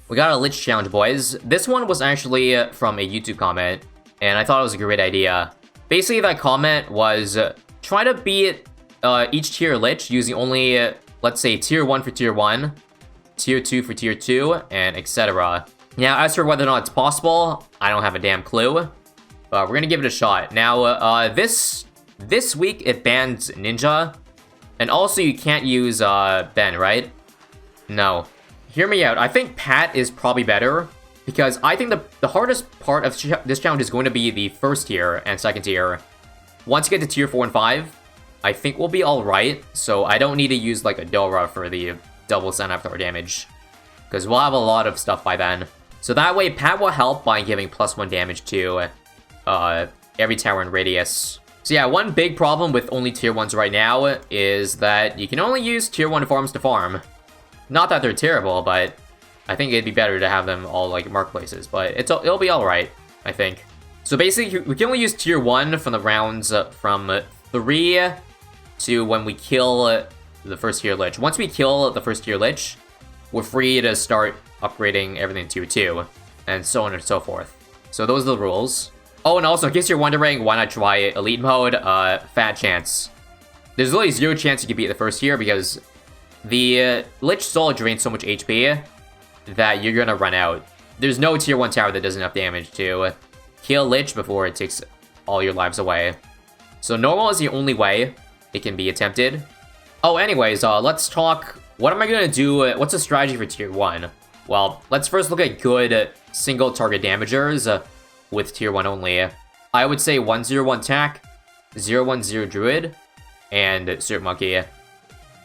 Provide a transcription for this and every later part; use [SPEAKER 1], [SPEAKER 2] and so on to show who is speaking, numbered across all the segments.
[SPEAKER 1] We got a Lych challenge, boys. This one was actually from a YouTube comment, and I thought it was a great idea. Basically, that comment was try to beat each tier Lych using only, let's say, tier 1 for tier 1, tier 2 for tier 2, and etc. Now, as for whether or not it's possible, I don't have a damn clue. But we're gonna give it a shot. Now, this week it bans Ninja, and also you can't use Ben, right? No. Hear me out. I think Pat is probably better, because I think the hardest part of this challenge is going to be the first tier and second tier. Once you get to tier 4 and 5, I think we'll be alright, so I don't need to use like a Dora for the double send after damage, because we'll have a lot of stuff by then. So that way, Pat will help by giving +1 damage to every tower in radius. So yeah, one big problem with only tier 1s right now is that you can only use tier 1 farms to farm. Not that they're terrible, but I think it'd be better to have them all like marketplaces, but it'll be alright, I think. So basically, we can only use tier 1 from the rounds from 3 to when we kill the first tier Lych. Once we kill the first tier Lych, we're free to start upgrading everything to tier 2, and so on and so forth. So those are the rules. Oh, and also, in case you're wondering why not try Elite Mode, fat chance. There's really 0 chance you can beat the first tier, because the Lych Soul drains so much HP that you're gonna run out. There's no tier 1 tower that does enough damage to kill Lych before it takes all your lives away. So normal is the only way it can be attempted. Oh, anyways, let's talk. What am I gonna do? What's the strategy for tier 1? Well, let's first look at good single target damagers with tier 1 only. I would say 101 Tack, 010 Druid, and Syrup Monkey.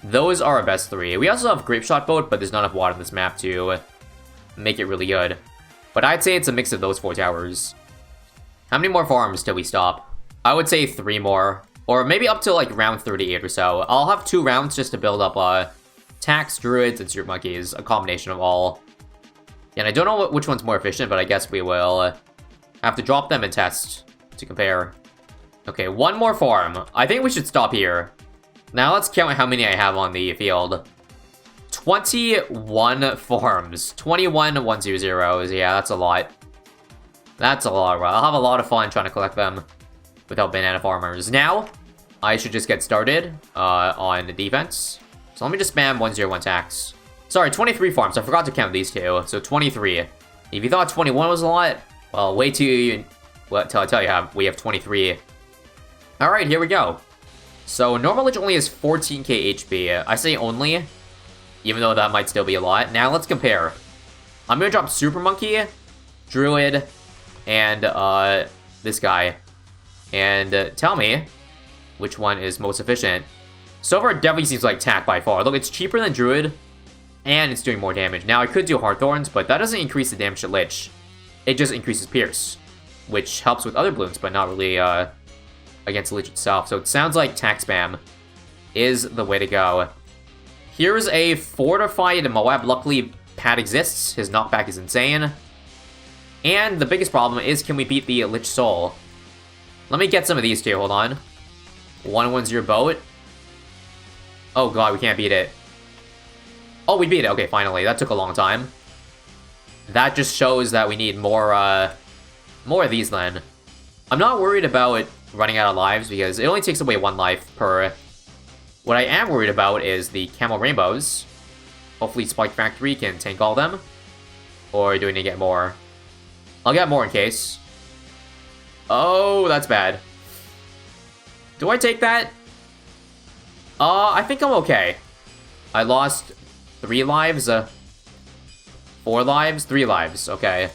[SPEAKER 1] Those are our best 3. We also have Grape Shot Boat, but there's not enough water on this map to make it really good. But I'd say it's a mix of those 4 towers. How many more farms till we stop? I would say 3 more. Or maybe up to like round 38 or so. I'll have 2 rounds just to build up Tacks, Druids, and Syrup Monkeys. A combination of all. And I don't know which one's more efficient, but I guess we will have to drop them and test to compare. Okay, 1 more farm. I think we should stop here. Now let's count how many I have on the field. 21 farms. 21 100s. Yeah, that's a lot. That's a lot. I'll have a lot of fun trying to collect them without banana farmers. Now, I should just get started on the defense. So let me just spam 101 Tax. Sorry, 23 farms. I forgot to count these 2. So 23. If you thought 21 was a lot, well, wait till I tell you we have 23. Alright, here we go. So normal Lych only has 14k HP. I say only, even though that might still be a lot. Now let's compare. I'm gonna drop Super Monkey, Druid, and this guy. And tell me which one is most efficient. So far, it definitely seems like Tack by far. Look, it's cheaper than Druid, and it's doing more damage. Now, I could do Hawthorns, but that doesn't increase the damage to Lych. It just increases Pierce, which helps with other Bloons, but not really against Lych itself. So it sounds like Tack Spam is the way to go. Here's a fortified Moab. Luckily, Pat exists. His knockback is insane. And the biggest problem is, can we beat the Lych Soul? Let me get some of these two, hold on. 110 Boat. Oh god, we can't beat it. Oh, we beat it. Okay, finally. That took a long time. That just shows that we need more of these then. I'm not worried about running out of lives because it only takes away 1 life per. What I am worried about is the Camel Rainbows. Hopefully Spike Factory can tank all them. Or do we need to get more? I'll get more in case. Oh, that's bad. Do I take that? I think I'm okay. I lost 3 lives. 4 lives? 3 lives. Okay.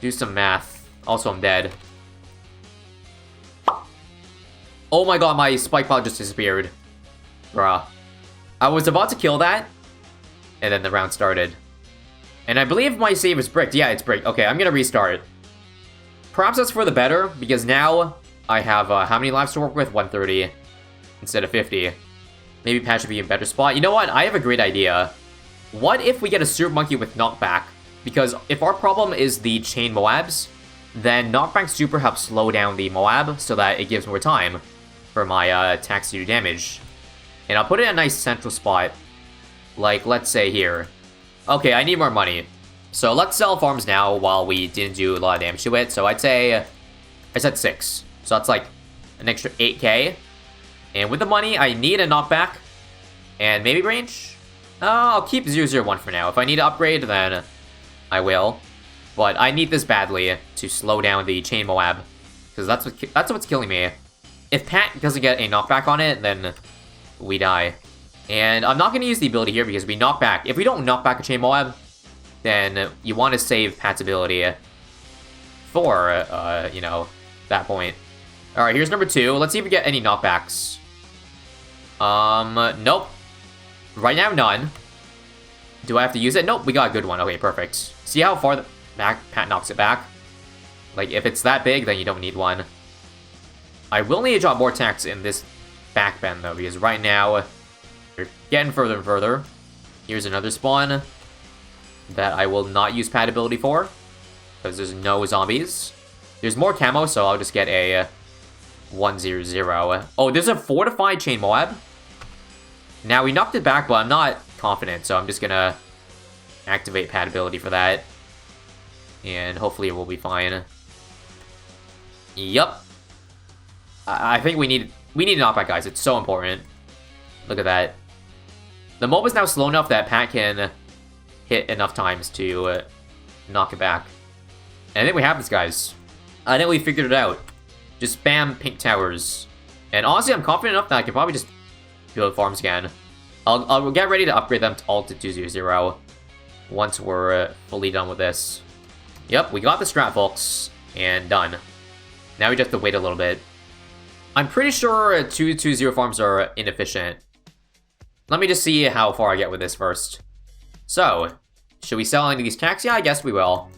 [SPEAKER 1] Do some math. Also, I'm dead. Oh my god, my spike pod just disappeared. Bruh. I was about to kill that, and then the round started. And I believe my save is bricked. Yeah, it's bricked. Okay, I'm gonna restart. Perhaps that's for the better, because now I have, how many lives to work with? 130 instead of 50. Maybe Pat should be in a better spot. You know what? I have a great idea. What if we get a Syrup Monkey with knockback? Because if our problem is the chain Moabs, then knockback super helps slow down the Moab so that it gives more time for my attacks to do damage. And I'll put it in a nice central spot, like let's say here. Okay, I need more money. So let's sell farms now while we didn't do a lot of damage to it. So I'd say, I said 6. So that's like an extra 8k. And with the money, I need a knockback. And maybe range? I'll keep 001 for now. If I need to upgrade, then I will. But I need this badly to slow down the chain Moab. Because that's what's killing me. If Pat doesn't get a knockback on it, then we die. And I'm not going to use the ability here because we knock back. If we don't knock back a chain Moab, then you want to save Pat's ability for, you know, that point. Alright, here's number 2. Let's see if we get any knockbacks. Nope. Right now, none. Do I have to use it? Nope, we got a good one. Okay, perfect. See how far back Pat knocks it back? Like, if it's that big, then you don't need one. I will need to drop more attacks in this back bend, though, because right now, we're getting further and further. Here's another spawn that I will not use Pat ability for, because there's no zombies. There's more camo, so I'll just get a 1-0-0. Oh, there's a fortified chain Moab. Now, we knocked it back, but I'm not confident, so I'm just gonna activate Pat ability for that. And hopefully it will be fine. Yup. I think we need to knock back, guys. It's so important. Look at that. The mob is now slow enough that Pat can hit enough times to knock it back. And I think we have this, guys. I think we figured it out. Just spam pink towers. And honestly, I'm confident enough that I can probably just build farms again. I'll get ready to upgrade them to all to 2-0-0 once we're fully done with this. Yep, we got the strat, folks, and done. Now we just have to wait a little bit. I'm pretty sure 2-2-0 farms are inefficient. Let me just see how far I get with this first. So, should we sell any of these attacks? Yeah, I guess we will.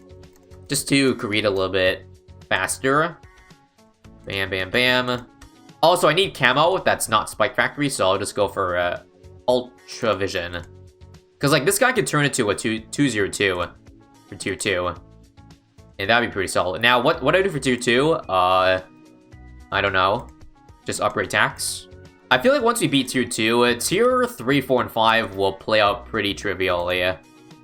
[SPEAKER 1] Just to create a little bit faster. Bam, bam, bam. Also, I need camo that's not Spike Factory, so I'll just go for Ultra Vision. Because, like, this guy could turn into a 2-0-2 for tier 2. And that'd be pretty solid. Now, what do I do for tier 2? I don't know. Just upgrade tax. I feel like once we beat tier 2, tier 3, 4, and 5 will play out pretty trivially.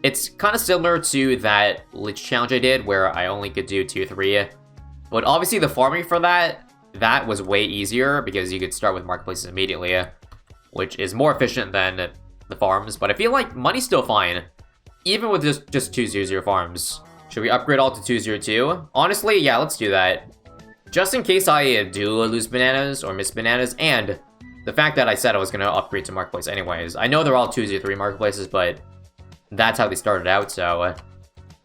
[SPEAKER 1] It's kind of similar to that Lych challenge I did, where I only could do tier 3. But obviously the farming for that was way easier, because you could start with marketplaces immediately, which is more efficient than the farms. But I feel like money's still fine, even with just 2-0-0 farms. Should we upgrade all to 2-0-2? Honestly, yeah, let's do that. Just in case I do lose bananas or miss bananas, and the fact that I said I was going to upgrade to marketplace anyways. I know they're all 2-0-3 marketplaces, but that's how they started out, so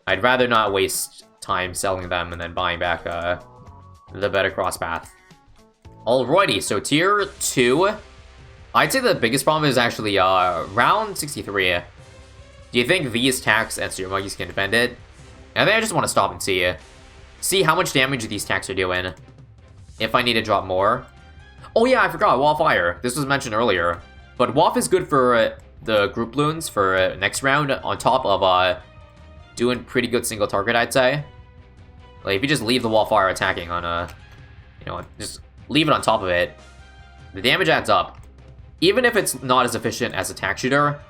[SPEAKER 1] I'd rather not waste time selling them and then buying back the better cross path. Alrighty, so tier 2. I'd say the biggest problem is actually round 63. Do you think these attacks and Super Monkeys can defend it? I think I just want to stop and see how much damage these attacks are doing. If I need to drop more. Oh yeah, I forgot, Wall of Fire. This was mentioned earlier. But WAF is good for the group Bloons for next round, on top of doing pretty good single target, I'd say. Like, if you just leave the Wall of Fire attacking on you know, just leave it on top of it, the damage adds up. Even if it's not as efficient as Attack Shooter,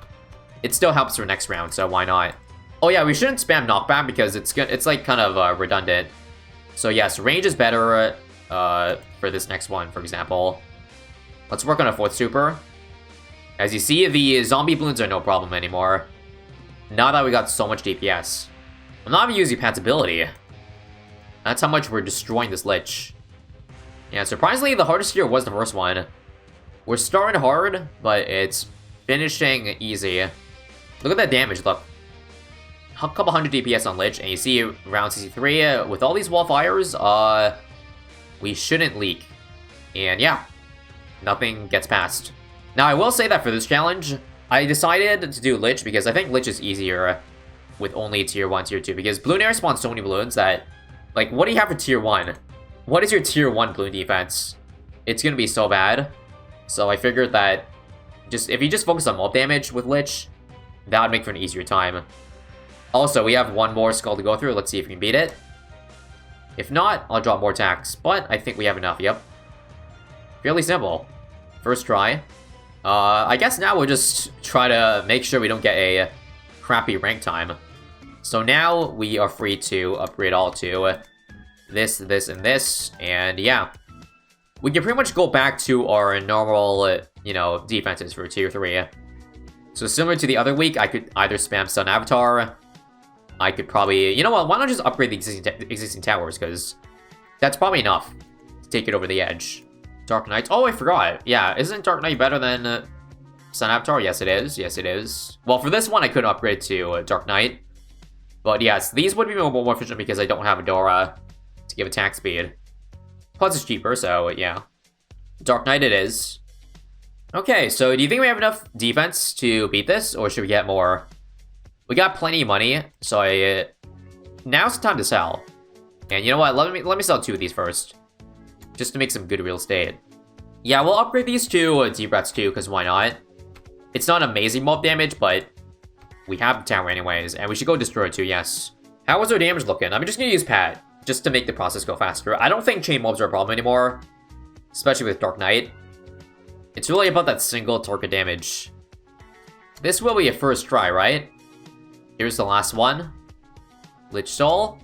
[SPEAKER 1] it still helps for next round, so why not? Oh yeah, we shouldn't spam knockback because it's like kind of redundant. So yes, range is better for this next one, for example. Let's work on a 4th super. As you see, the zombie balloons are no problem anymore. Now that we got so much DPS. I'm not even using Pat's ability. That's how much we're destroying this Lich. Yeah, surprisingly, the hardest tier was the first one. We're starting hard, but it's finishing easy. Look at that damage, look. A couple hundred DPS on Lich, and you see round 63, with all these wall fires, we shouldn't leak. And yeah, nothing gets past. Now, I will say that for this challenge, I decided to do Lich because I think Lich is easier with only tier 1, tier 2, because Bloon Air spawns so many balloons that, like, what do you have for tier 1? What is your tier 1 balloon defense? It's gonna be so bad. So I figured that if you just focus on mob damage with Lich, that would make for an easier time. Also, we have one more skull to go through. Let's see if we can beat it. If not, I'll drop more attacks. But I think we have enough, yep. Fairly simple. First try. I guess now we'll just try to make sure we don't get a crappy rank time. So now we are free to upgrade all to this, this, and this, and yeah. We can pretty much go back to our normal, you know, defenses for tier 3. So similar to the other week, I could either spam Sun Avatar. I could probably... You know what? Why not just upgrade the existing towers? Because that's probably enough to take it over the edge. Dark Knights. Oh, I forgot. Yeah, isn't Dark Knight better than Sun Avatar? Yes, it is. Yes, it is. Well, for this one, I could upgrade to Dark Knight. But yes, these would be more efficient because I don't have a Dora to give attack speed. Plus, it's cheaper, so yeah. Dark Knight it is. Okay, so do you think we have enough defense to beat this, or should we get more? We got plenty of money, so now's the time to sell. And you know what? Let me sell 2 of these first, just to make some good real estate. Yeah, we'll upgrade these to Deep Rats too, because why not? It's not amazing mob damage, but we have the tower anyways, and we should go destroy it too. Yes. How was our damage looking? I'm just gonna use Pat, just to make the process go faster. I don't think chain mobs are a problem anymore, especially with Dark Knight. It's really about that single target damage. This will be a first try, right? Here's the last one. Lich Soul.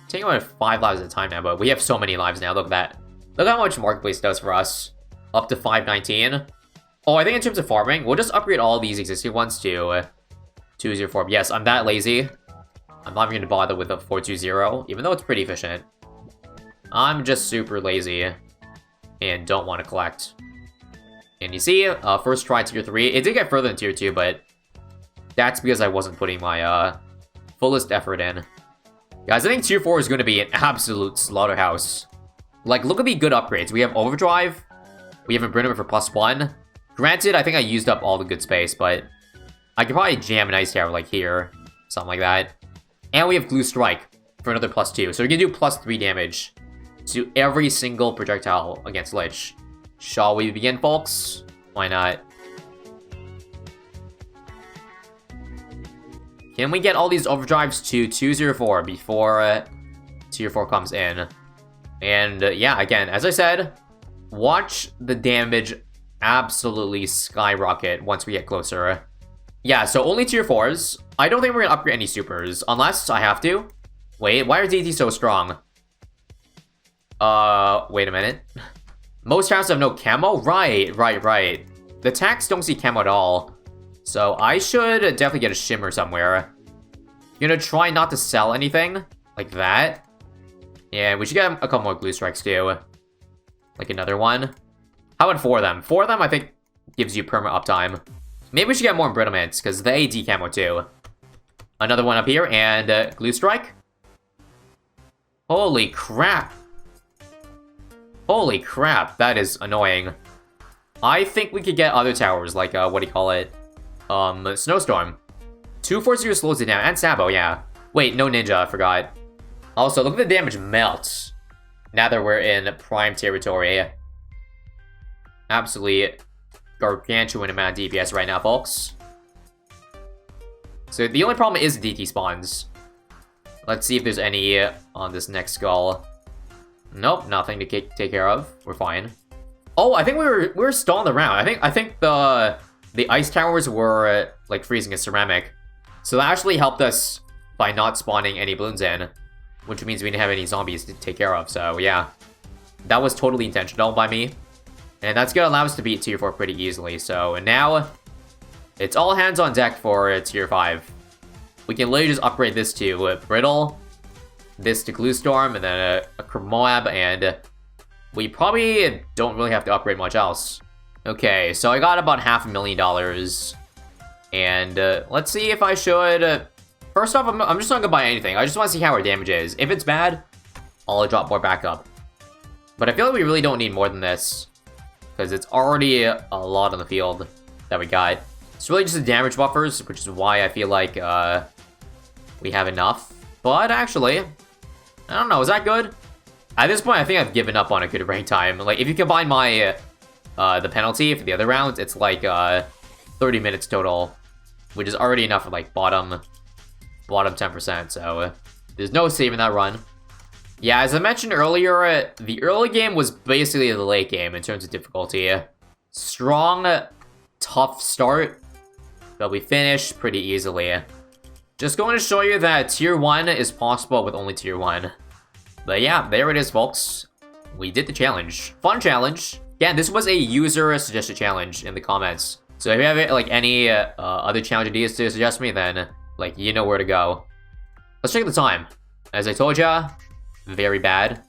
[SPEAKER 1] Taking on 5 lives at a time now, but we have so many lives now. Look at that. Look how much Marketplace does for us. Up to 519. Oh, I think in terms of farming, we'll just upgrade all these existing ones to 204. Yes, I'm that lazy. I'm not even going to bother with a 420, even though it's pretty efficient. I'm just super lazy and don't want to collect. And you see, first try tier 3. It did get further than tier 2, but that's because I wasn't putting my fullest effort in. Guys, I think tier 4 is going to be an absolute slaughterhouse. Like, look at the good upgrades. We have Overdrive. We have Imprisonment for +1. Granted, I think I used up all the good space, but I could probably jam an Ice Tower like here. Something like that. And we have Glue Strike for another +2. So we can do +3 damage to every single projectile against Lich. Shall we begin, folks? Why not? Can we get all these overdrives to 204 before tier 4 comes in? And yeah, again, as I said, watch the damage absolutely skyrocket once we get closer. Yeah, so only tier 4s. I don't think we're gonna upgrade any supers, unless I have to. Wait, why are DT so strong? Wait a minute. Most towns have no camo? Right. The attacks don't see camo at all. So I should definitely get a shimmer somewhere. Gonna try not to sell anything like that. Yeah, we should get a couple more glue strikes too. Like another one. How about 4 of them? 4 of them I think gives you perma uptime. Maybe we should get more embrittlements, because they AD camo too. Another one up here, and glue strike. Holy crap. Holy crap, that is annoying. I think we could get other towers, like, what do you call it? Snowstorm. 240 slows it down, and Sabo, yeah. Wait, no ninja, I forgot. Also, look at the damage melt. Now that we're in prime territory. Absolutely gargantuan amount of DPS right now, folks. So the only problem is DT spawns. Let's see if there's any on this next skull. Nope, nothing to take care of. We're fine. Oh, I think we were stalling around. I think the ice towers were like freezing a ceramic, so that actually helped us by not spawning any balloons in, which means we didn't have any zombies to take care of. So yeah, that was totally intentional by me, and that's gonna allow us to beat tier 4 pretty easily. So now it's all hands on deck for tier 5. We can literally just upgrade this to Brittle, this to Glue Storm, and then a Moab, and we probably don't really have to upgrade much else. Okay, so I got about $500,000, and let's see if I should... First off, I'm just not gonna buy anything. I just want to see how our damage is. If it's bad, I'll drop more backup. But I feel like we really don't need more than this, because it's already a lot on the field that we got. It's really just the damage buffers, which is why I feel like we have enough. But actually, I don't know, is that good? At this point, I think I've given up on a good rank time. Like, if you combine my the penalty for the other rounds, it's like 30 minutes total, which is already enough for like bottom 10%. So there's no saving that run. Yeah, as I mentioned earlier, the early game was basically the late game in terms of difficulty. Strong, tough start, but we finished pretty easily. Just going to show you that tier 1 is possible with only tier 1. But yeah, there it is, folks. We did the challenge. Fun challenge. Yeah, this was a user suggested challenge in the comments. So if you have like any other challenge ideas to suggest me, then like you know where to go. Let's check the time. As I told ya, very bad.